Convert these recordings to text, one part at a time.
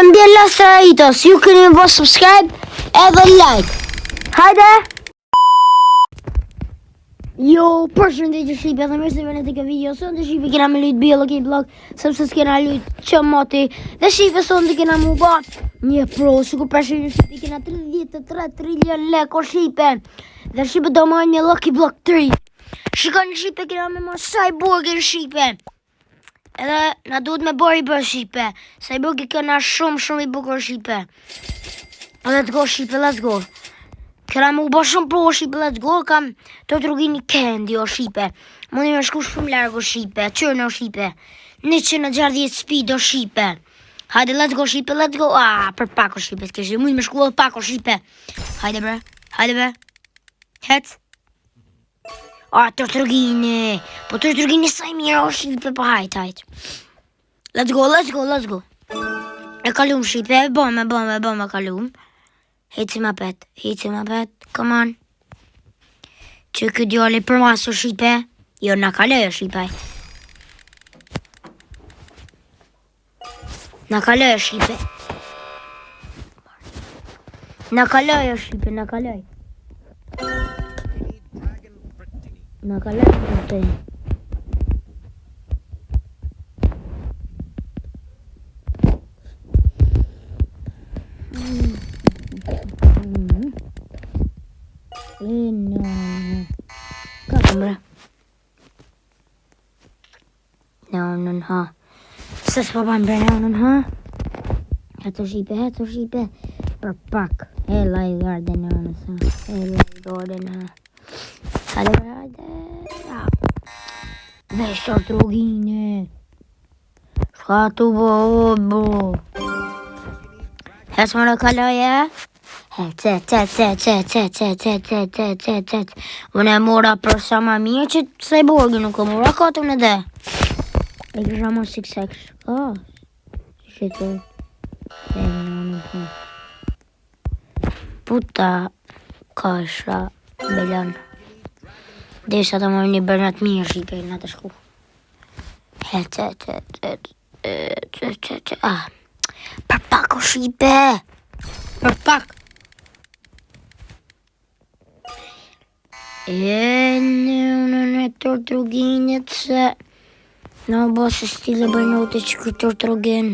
se mbjen Lastraritos, ju keni më bërë subscribe edhe like. Hajde! Jo, përshëndetje shqipe, dhe mirë se vjen te kjo video. Sonte shqipe kena me lut biologi blog, sepse s'kena lut çmoti. Dhe shqipe sonte kena mu bë një pro, sikur përshëndetje shqipe kena 33 trilion lekë shqipe. Dhe shqipe do marrë një Lucky Block 3. Shikoni shqipe kena me marrë Cyborgin shqipe. Edhe na duhet me bërë i bërë shqipe. Cyborgi këna shumë i bukur shqipe. Let's go shqipe, let's go. Këra mu bërë shumë pro shqipe, let's go. Kam të rrugini Candy o shqipe. Mundi me shku shumë largo shqipe. Qërnë o shqipe. 160 speed o shqipe. Hajde, let's go shqipe, let's go. Për pak o shqipe s'keshi. Mundi me shku pak o shqipe. Hajde bre. Het. Të rrugini. Po të rrugini sa i mirë o shqipe, po hajt. Let's go. E kalum shqipe, e bom e kalum. Heci ma pet, come on. Që këtë djali për masu shqipe, jo na kaloj o shqipe. Na kaloj o shqipe. Na kaloj. No. Kamera. No, ha. Se s'po ban bre, no, ha. Heto shqipe. Për pak. Hela i garden, ha. Hajde. Vesh të rrugine. Shka tu bo. Hes më në kaloje. Unë e mora për sa ma mirë që Cyborgi nuk e mora katë unë edhe. E kësha më 6x. Shqito. Puta kasha belan. Desha të mërë një bërnat mirë shqipe në të shku. Për pak o shqipe. Për pak. Në të rruginit se në bo se stile bërnote që këtë të rrugin.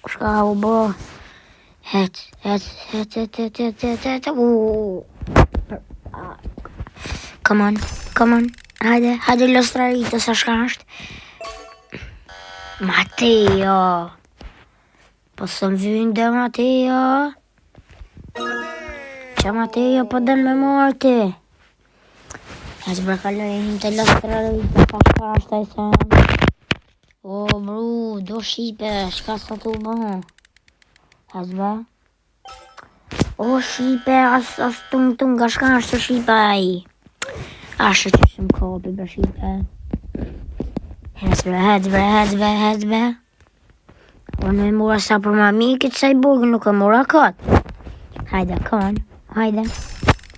Shka u bo. Het. Come on. Hajde Lastraritos a shka është. Mateo. Po së më vynë dhe Mateo. Që Mateo po dënë me morti. E që bërkaloj e him të Lastraritos a shka është a i sanë. O bru, do shqipe, shka sa të bon. Asba? O shqipe, as tung nga shka është shqipe aji. Ashtë që shumë kopi për shqipe. Hezbe. Unë me mura sa për ma mirë këtë Cyborg nuk e mura këtë. Hajde, come on. Hajde.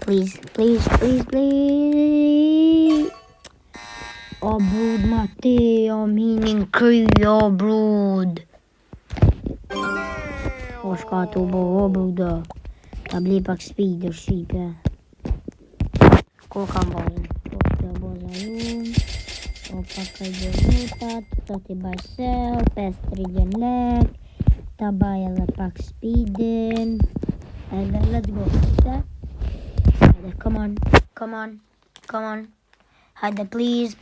Please. O brud Mateo, minin kry, o brud. O shka të bo, o bruda. Ta bli pak speed o shqipe. Ko kam bazën? O shka baza lumë. O pak e gjënutat, të t'i baj sel, 5 trilion lek, ta baj edhe pak speedin, edhe let's go, hajde, come on, hajde, please,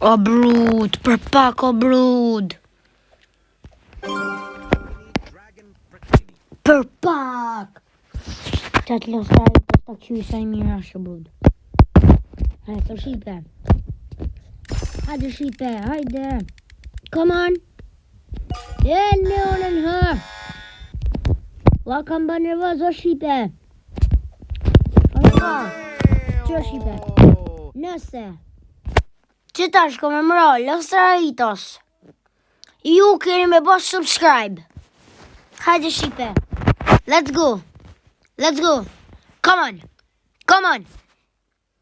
o brud, për pak o brud. Për pak! Qatë Lastraritos të këqy sa i mirë ashtë brud. Hajde shqipe. Hajde. Come on! Leonën ha! La kam ba nervoz o shqipe. Që shqipe? Nëse që tash ko me mëra Lastraritos, ju keni me bërë subscribe. Hajde shqipe. Let's go. Come on.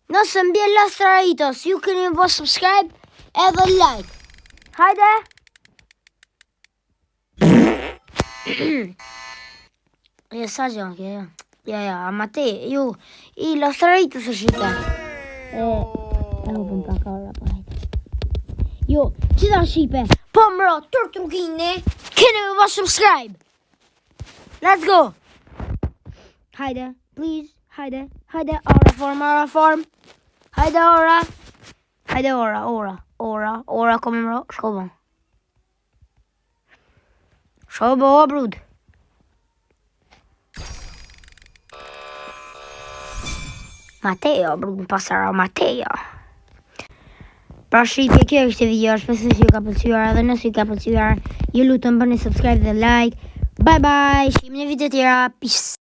Nëse mbje Lastraritos, ju keni bë subscribe edhe like. Hajde! Sa gjën kjo, ja. Ja, Matej, ju, i Lastraritos është shite. E hupëm pak ora, po hajde. Jo, qita shipe, po mro, tërë trukine, keni me bë subscribe. Let's go! Hajde, please, hajde, ora form. Hajde, ora, kom mro, shko bë. Shko bë, o brud. Mateo, brud, pasara Mateo. Pra shqipje, kjo është video, shpesë që ju ka pëlqyer, edhe nëse ju ka pëlqyer, ju lutem bëni subscribe dhe like. Bye bye, shihemi në video tjera, peace.